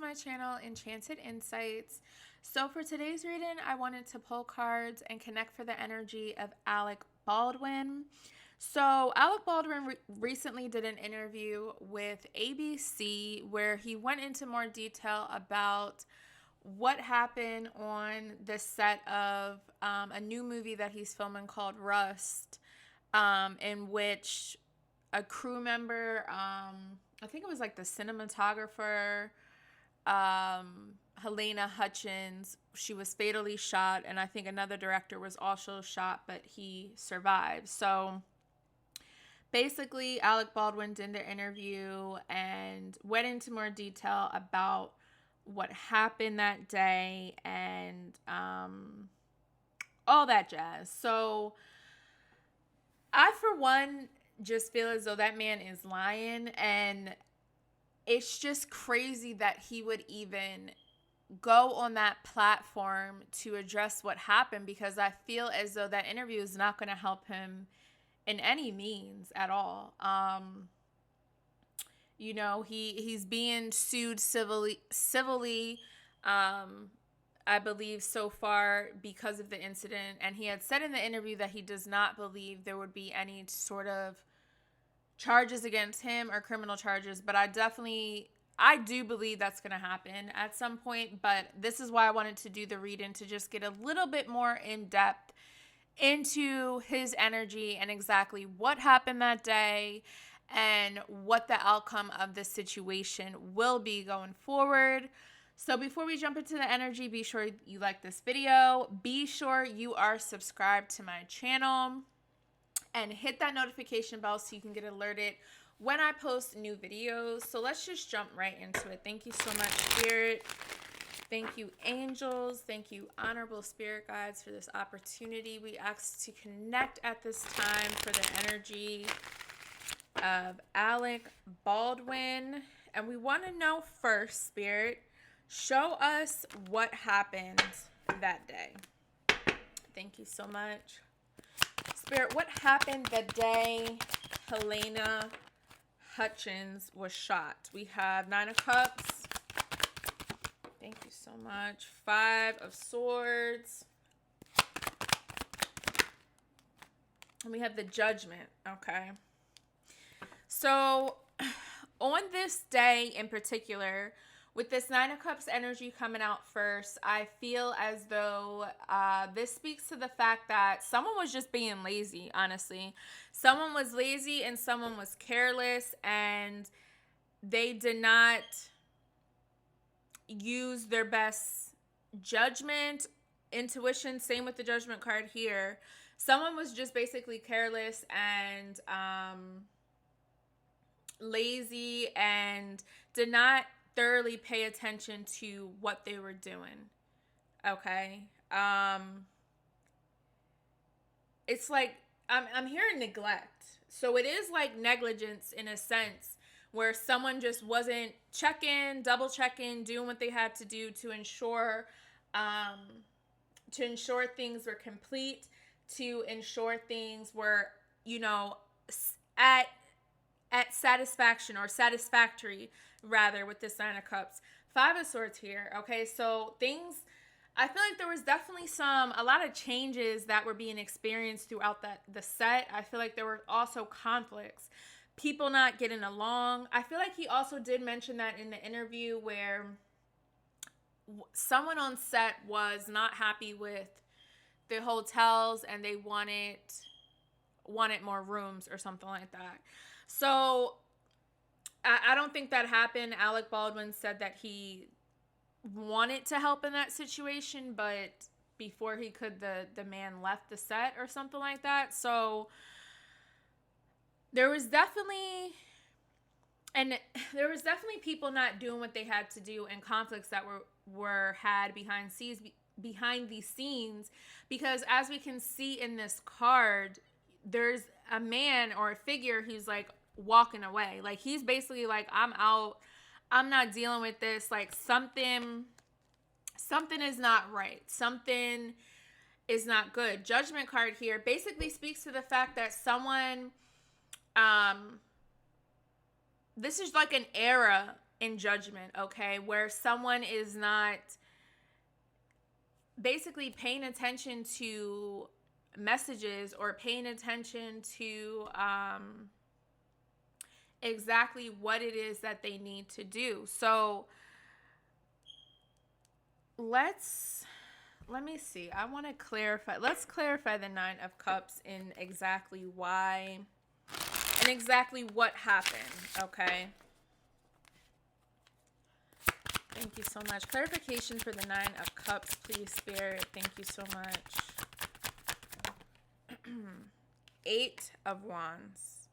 my channel, Enchanted Insights. So for today's reading, I wanted to pull cards and connect for the energy of Alec Baldwin. So Alec Baldwin recently did an interview with ABC where he went into more detail about what happened on the set of a new movie that he's filming called Rust, in which a crew member, I think it was like the cinematographer, Helena Hutchins, she was fatally shot, and I think another director was also shot, but he survived. So basically, Alec Baldwin did the interview and went into more detail about what happened that day and all that jazz. So I, for one, just feel as though that man is lying, and it's just crazy that he would even go on that platform to address what happened, because I feel as though that interview is not going to help him in any means at all. You know, he's being sued civilly, I believe so far, because of the incident, and he had said in the interview that he does not believe there would be any sort of charges against him or criminal charges, but I do believe that's going to happen at some point. But this is why I wanted to do the reading, to just get a little bit more in depth into his energy and exactly what happened that day and what the outcome of this situation will be going forward. So before we jump into the energy, be sure you like this video. Be sure you are subscribed to my channel and hit that notification bell so you can get alerted when I post new videos. So let's just jump right into it. Thank you so much, Spirit. Thank you, angels. Thank you, honorable spirit guides, for this opportunity. We ask to connect at this time for the energy of Alec Baldwin. And we want to know first, Spirit, show us what happened that day. Thank you so much. Spirit, what happened the day Helena Hutchins was shot? We have 9 of Cups. Thank you so much. 5 of Swords. And we have the Judgment. Okay. So on this day in particular, with this 9 of Cups energy coming out first, I feel as though this speaks to the fact that someone was just being lazy, honestly. Someone was lazy and someone was careless, and they did not use their best judgment, intuition. Same with the Judgment card here. Someone was just basically careless and lazy and did not thoroughly pay attention to what they were doing. Okay. It's like I'm hearing neglect. So it is like negligence in a sense, where someone just wasn't checking, double checking, doing what they had to do to ensure things were complete, to ensure things were, you know, at satisfaction, or satisfactory rather, with this 9 of Cups. 5 of Swords here. Okay, so things, I feel like there was definitely a lot of changes that were being experienced throughout the set. I feel like there were also conflicts, people not getting along. I feel like he also did mention that in the interview, where someone on set was not happy with the hotels and they wanted more rooms or something like that. So I don't think that happened. Alec Baldwin said that he wanted to help in that situation, but before he could, the man left the set or something like that. So there was definitely people not doing what they had to do, and conflicts that were had behind the scenes, because as we can see in this card, there's a man or a figure who's like walking away. Like, he's basically like, I'm out, I'm not dealing with this. Like, something is not right, something is not good. Judgment card here basically speaks to the fact that someone, this is like an era in judgment, okay? Where someone is not basically paying attention to messages or paying attention to exactly what it is that they need to do. So let me see. I want to clarify. Let's clarify the Nine of Cups in exactly why and exactly what happened, okay? Thank you so much. Clarification for the Nine of Cups, please, Spirit. Thank you so much. Eight of Wands.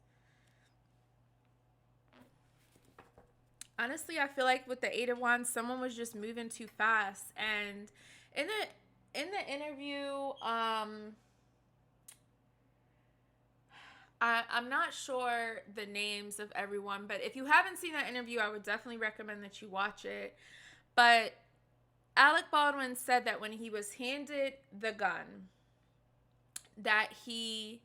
Honestly, I feel like with the Eight of Wands, someone was just moving too fast. And in the interview, I'm not sure the names of everyone, but if you haven't seen that interview, I would definitely recommend that you watch it. But Alec Baldwin said that when he was handed the gun, that he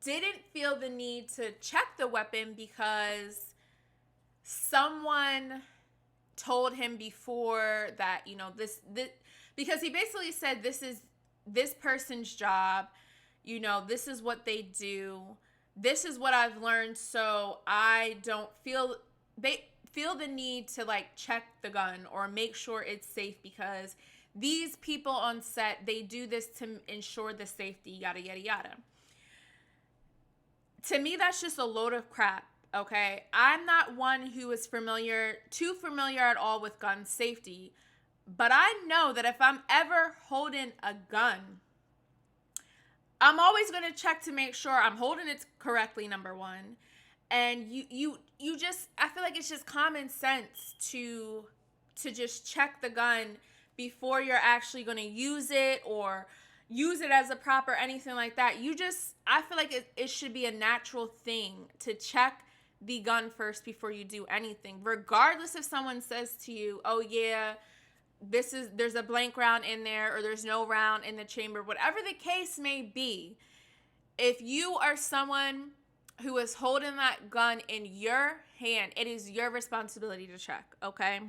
didn't feel the need to check the weapon because someone told him before that, you know, this because he basically said this is this person's job, you know, this is what they do. This is what I've learned, so I don't feel the need to like check the gun or make sure it's safe because these people on set, they do this to ensure the safety, yada, yada, yada. To me, that's just a load of crap, okay? I'm not one who is too familiar at all with gun safety, but I know that if I'm ever holding a gun, I'm always going to check to make sure I'm holding it correctly, number one. And you just, I feel like it's just common sense to just check the gun before you're actually going to use it or use it as a prop or anything like that. I feel like it should be a natural thing to check the gun first before you do anything. Regardless if someone says to you, oh yeah, there's a blank round in there or there's no round in the chamber, whatever the case may be, if you are someone who is holding that gun in your hand, it is your responsibility to check, okay?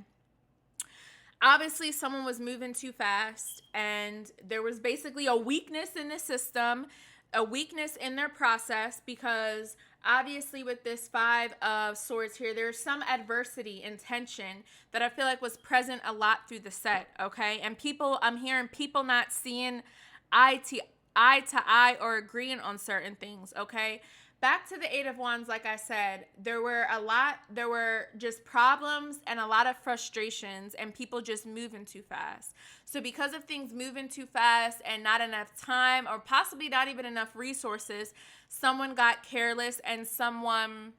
Obviously, someone was moving too fast and there was basically a weakness in the system, a weakness in their process because obviously with this Five of Swords here, there's some adversity and tension that I feel like was present a lot through the set, okay? And I'm hearing people not seeing eye to eye or agreeing on certain things, okay? Back to the Eight of Wands, like I said, there were just problems and a lot of frustrations and people just moving too fast. So because of things moving too fast and not enough time or possibly not even enough resources, someone got careless and someone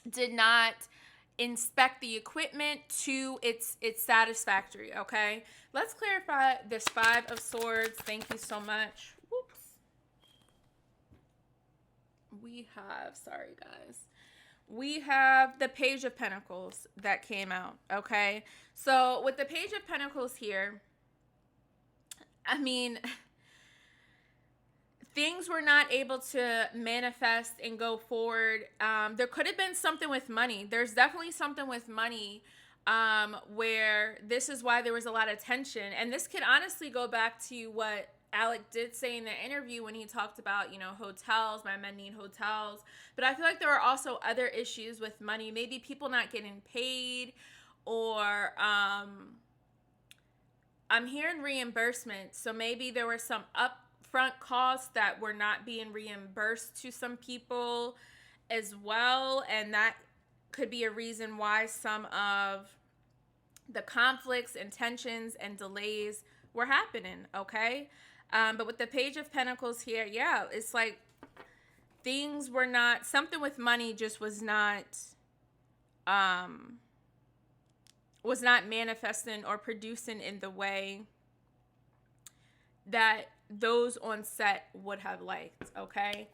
did not inspect the equipment to its satisfactory, okay? Let's clarify this Five of Swords. Thank you so much. Whoops. We have the Page of Pentacles that came out, okay? So with the Page of Pentacles here, I mean, things were not able to manifest and go forward. There could have been something with money. There's definitely something with money where this is why there was a lot of tension. And this could honestly go back to what Alec did say in the interview when he talked about, you know, hotels, my men need hotels. But I feel like there were also other issues with money, maybe people not getting paid or I'm hearing reimbursement. So maybe there were some upfront costs that were not being reimbursed to some people as well. And that could be a reason why some of the conflicts and tensions and delays were happening, okay? But with the Page of Pentacles here, yeah, it's like things were not, something with money just was not manifesting or producing in the way that those on set would have liked, okay?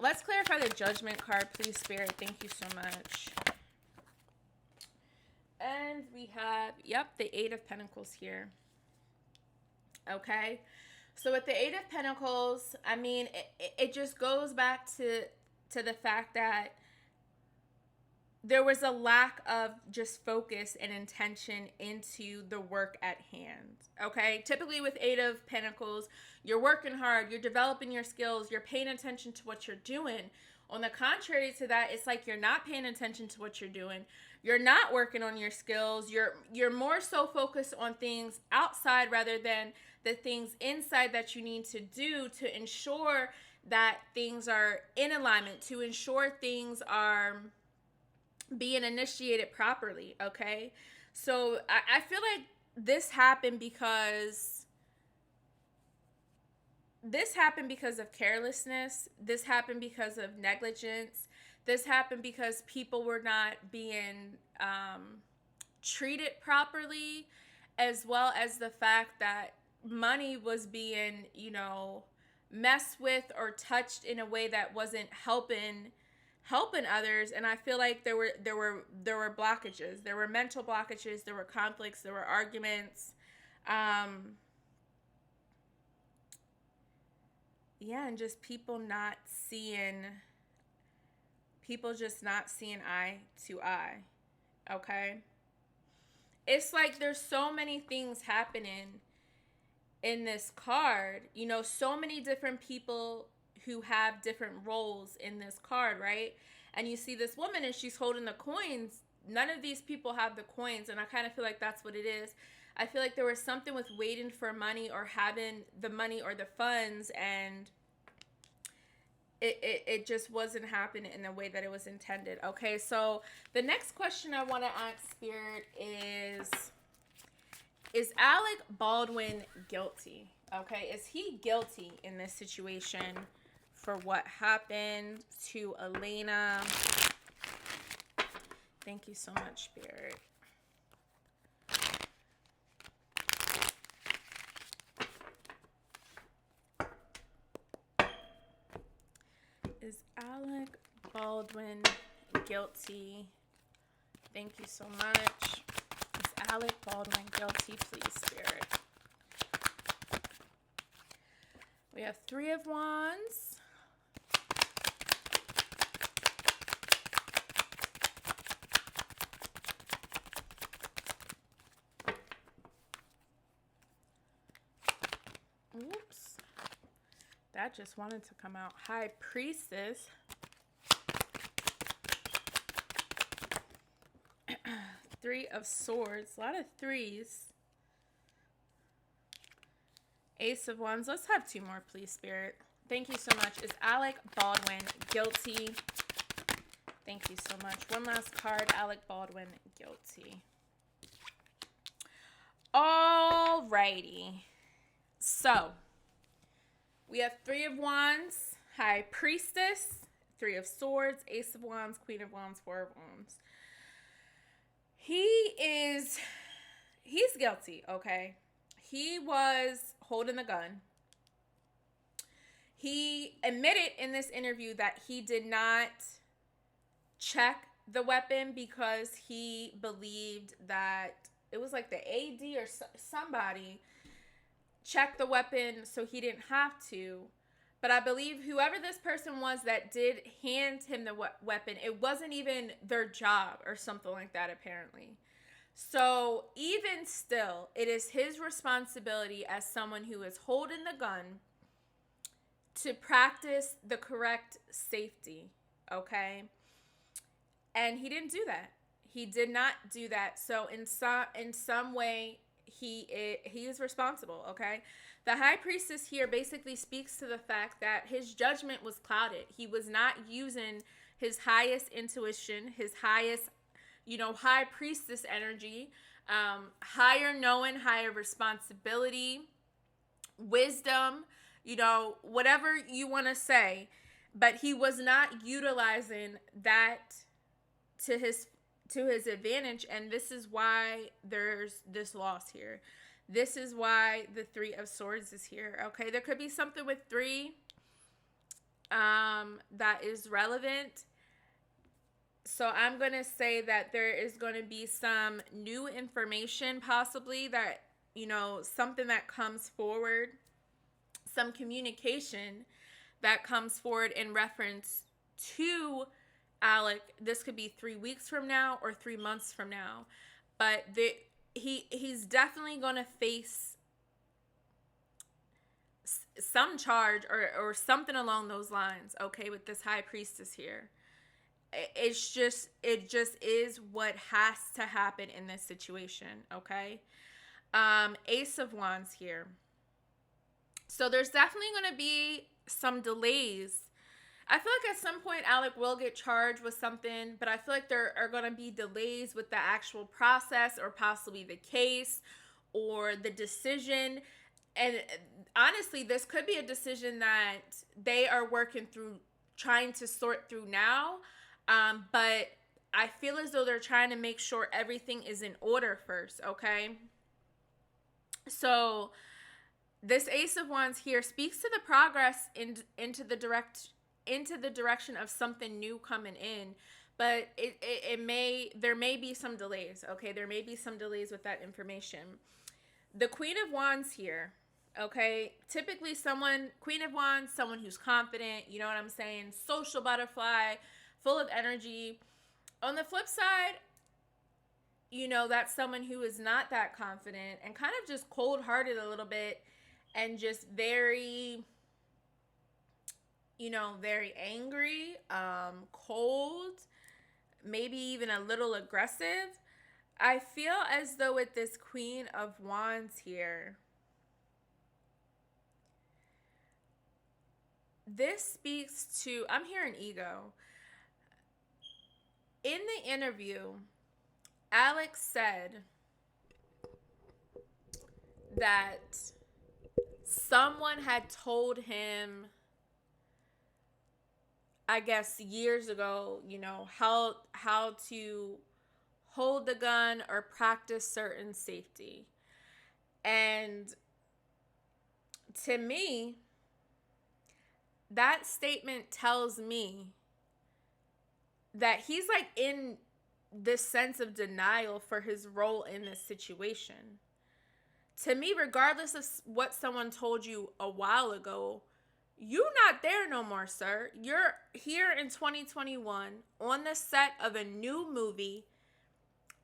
Let's clarify the Judgment card, please, Spirit. Thank you so much. And we have, the Eight of Pentacles here. Okay? So with the Eight of Pentacles, I mean, it just goes back to the fact that there was a lack of just focus and intention into the work at hand. Okay, typically with Eight of Pentacles, you're working hard, you're developing your skills, you're paying attention to what you're doing. On the contrary to that, it's like you're not paying attention to what you're doing. You're not working on your skills. You're more so focused on things outside rather than the things inside that you need to do to ensure that things are in alignment, to ensure things are being initiated properly. Okay, so I feel like this happened because of carelessness. This happened because of negligence. This happened because people were not being treated properly, as well as the fact that money was being, messed with or touched in a way that wasn't helping others. And I feel like there were blockages. There were mental blockages. There were conflicts. There were arguments. And just people just not seeing eye to eye. Okay, it's like there's so many things happening in this card, so many different people who have different roles in this card, right? And you see this woman and she's holding the coins. None of these people have the coins, and I kind of feel like that's what it is. I feel like there was something with waiting for money or having the money or the funds, and it just wasn't happening in the way that it was intended. Okay, so the next question I want to ask Spirit is Alec Baldwin guilty? Okay, is he guilty in this situation for what happened to Elena? Thank you so much, Spirit. Is Alec Baldwin guilty? Thank you so much. Is Alec Baldwin guilty, please, Spirit? We have Three of Wands. Oops. That just wanted to come out. High Priestess. Three of Swords. A lot of threes. Ace of Wands. Let's have two more, please, Spirit. Thank you so much. Is Alec Baldwin guilty? Thank you so much. One last card. Alec Baldwin guilty. Alrighty. So, we have Three of Wands, High Priestess, Three of Swords, Ace of Wands, Queen of Wands, Four of Wands. He's guilty, okay? He was holding the gun. He admitted in this interview that he did not check the weapon because he believed that it was like the AD or somebody checked the weapon so he didn't have to. But I believe whoever this person was that did hand him the weapon, it wasn't even their job or something like that, apparently. So even still, it is his responsibility as someone who is holding the gun to practice the correct safety, okay? And he didn't do that. He did not do that. So in some way, he is responsible, okay? The High Priestess here basically speaks to the fact that his judgment was clouded. He was not using his highest intuition, his highest, High Priestess energy, higher knowing, higher responsibility, wisdom, whatever you want to say. But he was not utilizing that to his advantage, and this is why there's this loss here. This is why the Three of Swords is here. Okay, there could be something with three that is relevant. So I'm going to say that there is going to be some new information, possibly that, something that comes forward, some communication that comes forward in reference to Alec, this could be 3 weeks from now or 3 months from now, but he's definitely going to face some charge or something along those lines, okay, with this high priestess here. It just is what has to happen in this situation, okay? Ace of Wands here. So there's definitely going to be some delays. I feel like at some point Alec will get charged with something, but I feel like there are going to be delays with the actual process or possibly the case or the decision. And honestly, this could be a decision that they are working through, trying to sort through now. But I feel as though they're trying to make sure everything is in order first, okay? So this Ace of Wands here speaks to the progress into the direction of something new coming in, but there may be some delays, okay? There may be some delays with that information. The Queen of Wands here, okay? Typically Queen of Wands, someone who's confident, you know what I'm saying? Social butterfly, full of energy. On the flip side, you know, that's someone who is not that confident and kind of just cold-hearted a little bit and just very, you know, very angry, cold, maybe even a little aggressive. I feel as though with this Queen of Wands here, this speaks to, I'm hearing ego. In the interview, Alex said that someone had told him, I guess years ago, you know, how to hold the gun or practice certain safety. And to me, that statement tells me that he's like in this sense of denial for his role in this situation. To me, regardless of what someone told you a while ago, you're not there no more, sir. You're here in 2021 on the set of a new movie,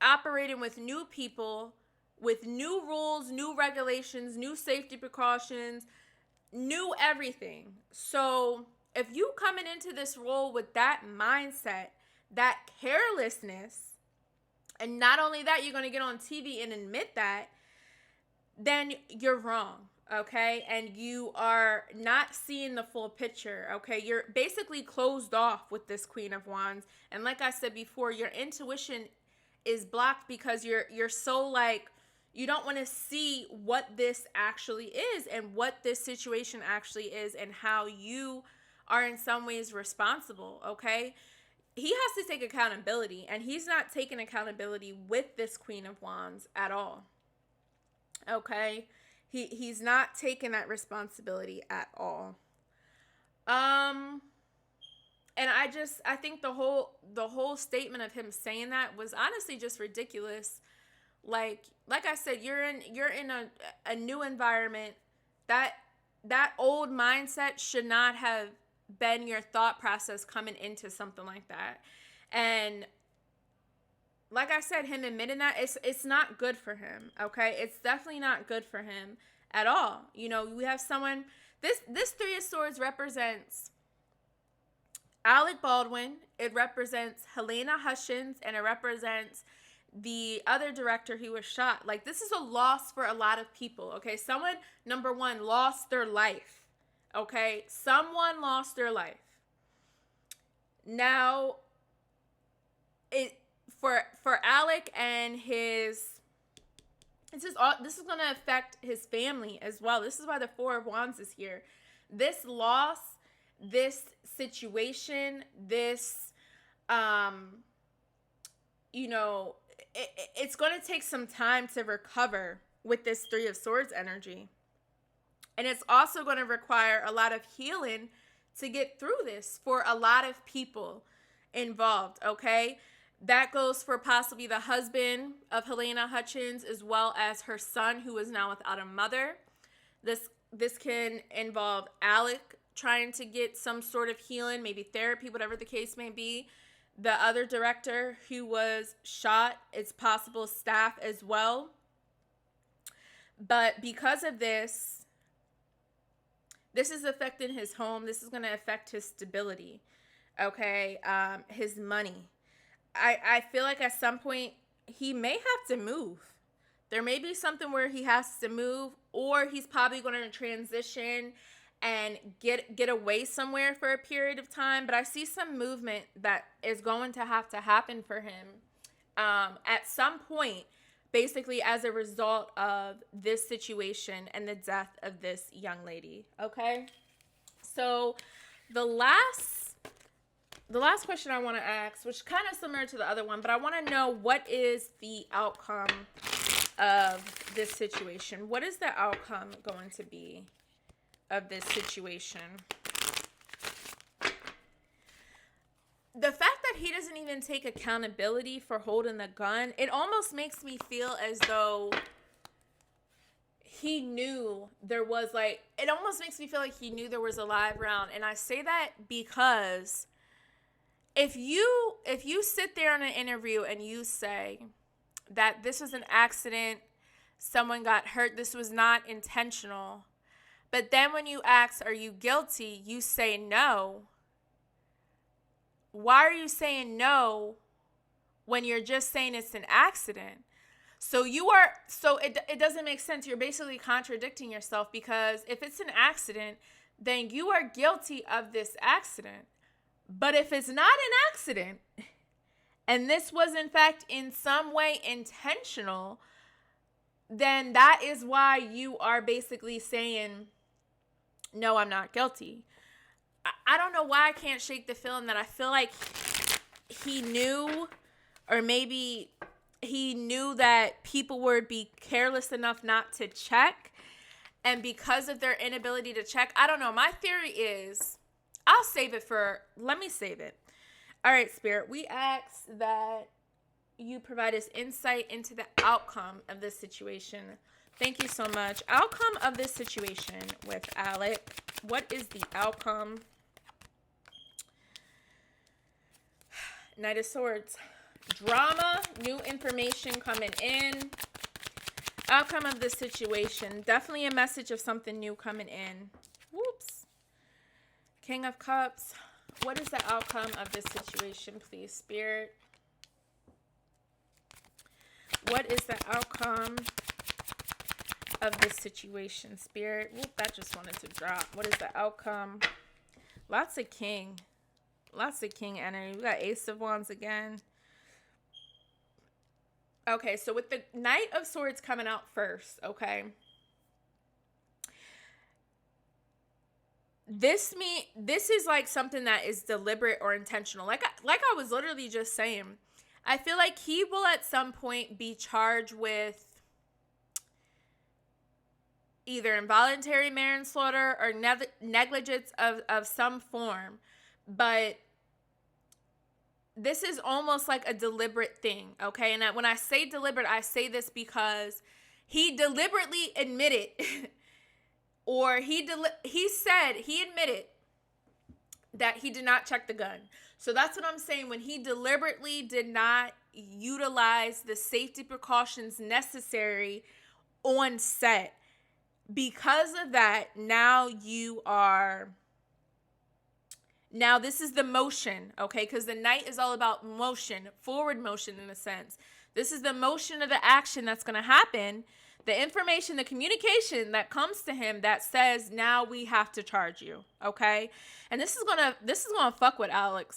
operating with new people, with new rules, new regulations, new safety precautions, new everything. So if you coming into this role with that mindset, that carelessness, and not only that, you're going to get on TV and admit that, then you're wrong, okay? And you are not seeing the full picture, okay? You're basically closed off with this Queen of Wands. And like I said before, your intuition is blocked because you're so like, you don't want to see what this actually is and what this situation actually is and how you are in some ways responsible, okay? He has to take accountability, and he's not taking accountability with this Queen of Wands at all. Okay? He's not taking that responsibility at all. And I think the whole statement of him saying that was honestly just ridiculous. Like I said, you're in a new environment. That old mindset should not have been your thought process coming into something like that. And like I said, him admitting that, it's not good for him, okay? It's definitely not good for him at all. You know, we have someone, this Three of Swords represents Alec Baldwin, it represents Helena Hutchins, and it represents the other director who was shot. Like, this is a loss for a lot of people, okay? Someone, number one, lost their life. Okay, someone lost their life. Now, for Alec and this is going to affect his family as well. This is why the Four of Wands is here. This loss, this situation, this, you know, it's going to take some time to recover with this Three of Swords energy. And it's also going to require a lot of healing to get through this for a lot of people involved, okay? That goes for possibly the husband of Helena Hutchins as well as her son, who is now without a mother. This can involve Alec trying to get some sort of healing, maybe therapy, whatever the case may be. the other director who was shot. It's possible staff as well. But because of this is affecting his home. This is going to affect his stability. Okay. His money. I feel like at some point he may have to move. There may be something where he has to move, or he's probably going to transition and get away somewhere for a period of time. But I see some movement that is going to have to happen for him at some point, basically as a result of this situation and the death of this young lady. Okay, so the last question I want to ask, which is kind of similar to the other one, but I want to know, what is the outcome of this situation? What is the outcome going to be of this situation? The fact that he doesn't even take accountability for holding the gun, it almost makes me feel as though he knew there was it almost makes me feel like he knew there was a live round. And I say that because if you sit there in an interview and you say that this was an accident, someone got hurt, this was not intentional, but then when you ask, are you guilty, you say no. Why are you saying no when you're just saying it's an accident? So it doesn't make sense. You're basically contradicting yourself, because if it's an accident, then you are guilty of this accident. But if it's not an accident, and this was in fact in some way intentional, then that is why you are basically saying, no, I'm not guilty. I don't know why I can't shake the feeling that I feel like he knew, or maybe he knew that people would be careless enough not to check. And because of their inability to check, I don't know. My theory is, let me save it. All right, Spirit, we ask that you provide us insight into the outcome of this situation. Thank you so much. Outcome of this situation with Alec. What is the outcome? Knight of Swords. Drama, new information coming in. Outcome of this situation. Definitely a message of something new coming in. Whoops. King of Cups. What is the outcome of this situation, please, Spirit? What is the outcome of this situation, Spirit? Whoop, that just wanted to drop. What is the outcome? Lots of King. Lots of King energy. We got Ace of Wands again. Okay, so with the Knight of Swords coming out first, okay. This is like something that is deliberate or intentional. Like I was literally just saying, I feel like he will at some point be charged with either involuntary manslaughter or negligence of some form. But this is almost like a deliberate thing, okay? And when I say deliberate, I say this because he deliberately admitted or he admitted that he did not check the gun. So that's what I'm saying. When he deliberately did not utilize the safety precautions necessary on set, because of that, now this is the motion, okay? Because the Knight is all about motion, forward motion in a sense. This is the motion of the action that's going to happen. The information, the communication that comes to him that says, now we have to charge you, okay? And this is gonna fuck with Alec.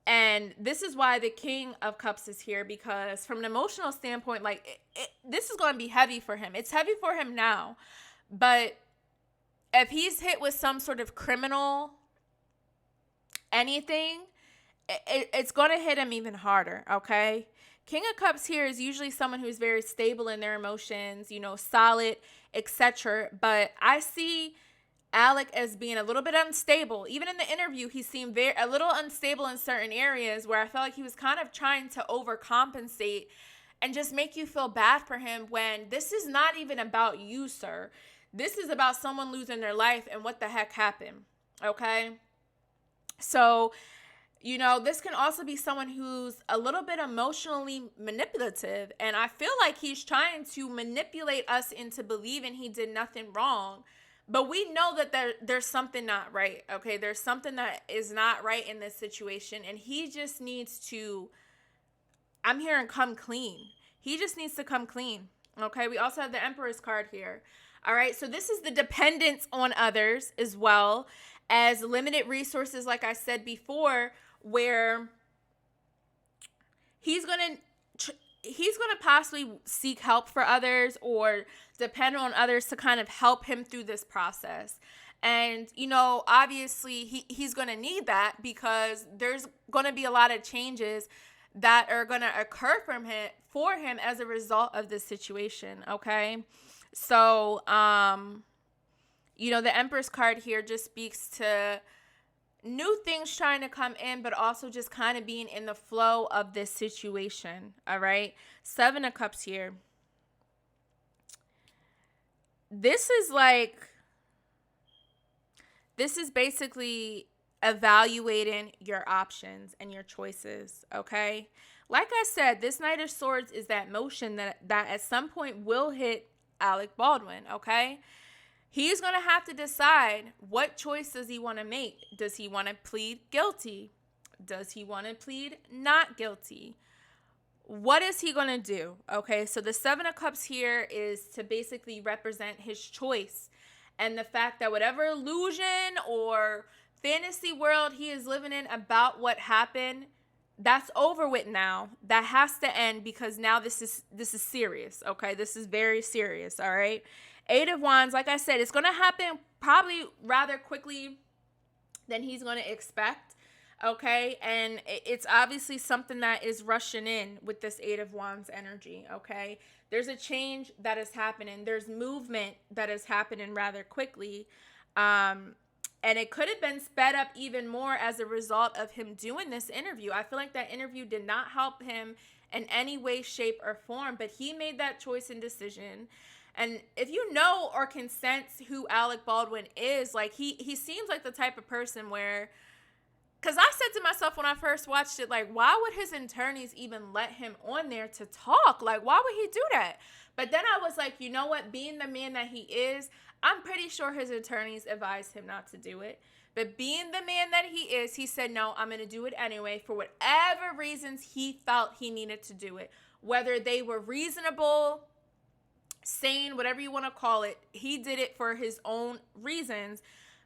And this is why the King of Cups is here, because from an emotional standpoint, this is going to be heavy for him. It's heavy for him now. But if he's hit with some sort of criminal anything, it's going to hit him even harder, okay? King of Cups here is usually someone who's very stable in their emotions, solid, etc. But I see Alec as being a little bit unstable. Even in the interview, he seemed a little unstable in certain areas where I felt like he was kind of trying to overcompensate and just make you feel bad for him, when this is not even about you, sir. This is about someone losing their life and what the heck happened, okay? So You know, this can also be someone who's a little bit emotionally manipulative. And I feel like he's trying to manipulate us into believing he did nothing wrong. But we know that there's something not right. Okay. There's something that is not right in this situation. And he just needs to, I'm hearing come clean. He just needs to come clean. Okay. We also have the Emperor's card here. All right. So this is the dependence on others as well as limited resources, like I said before, where he's going to possibly seek help for others or depend on others to kind of help him through this process. And, you know, obviously he's going to need that because there's going to be a lot of changes that are going to occur for him as a result of this situation. Okay. So, you know, the Empress card here just speaks to new things trying to come in, but also just kind of being in the flow of this situation. All right. 7 of Cups here. This is basically evaluating your options and your choices. Okay. Like I said, this Knight of Swords is that motion that at some point will hit Alec Baldwin. Okay. He's going to have to decide, what choice does he want to make? Does he want to plead guilty? Does he want to plead not guilty? What is he going to do? Okay, so the 7 of Cups here is to basically represent his choice and the fact that whatever illusion or fantasy world he is living in about what happened, that's over with now. That has to end because now this is serious. Okay, this is very serious. All right. 8 of Wands, like I said, it's going to happen probably rather quickly than he's going to expect, okay? And it's obviously something that is rushing in with this 8 of Wands energy, okay? There's a change that is happening. There's movement that is happening rather quickly. And it could have been sped up even more as a result of him doing this interview. I feel like that interview did not help him in any way, shape, or form, but he made that choice and decision. And if you know or can sense who Alec Baldwin is, like he seems like the type of person where, because I said to myself when I first watched it, like, why would his attorneys even let him on there to talk? Like, why would he do that? But then I was like, you know what? Being the man that he is, I'm pretty sure his attorneys advised him not to do it. But being the man that he is, he said, no, I'm going to do it anyway for whatever reasons he felt he needed to do it. Whether they were reasonable, sane, whatever you want to call it, he did it for his own reasons.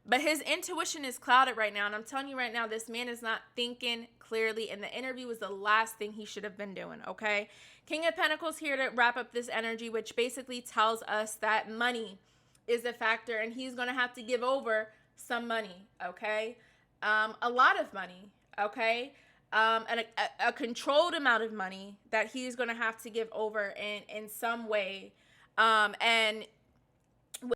But his intuition is clouded right now. And I'm telling you right now, this man is not thinking clearly. And the interview was the last thing he should have been doing, okay? King of Pentacles here to wrap up this energy, which basically tells us that money is a factor. And he's going to have to give over some money, okay? A lot of money, okay? And a controlled amount of money that he's going to have to give over in some way. And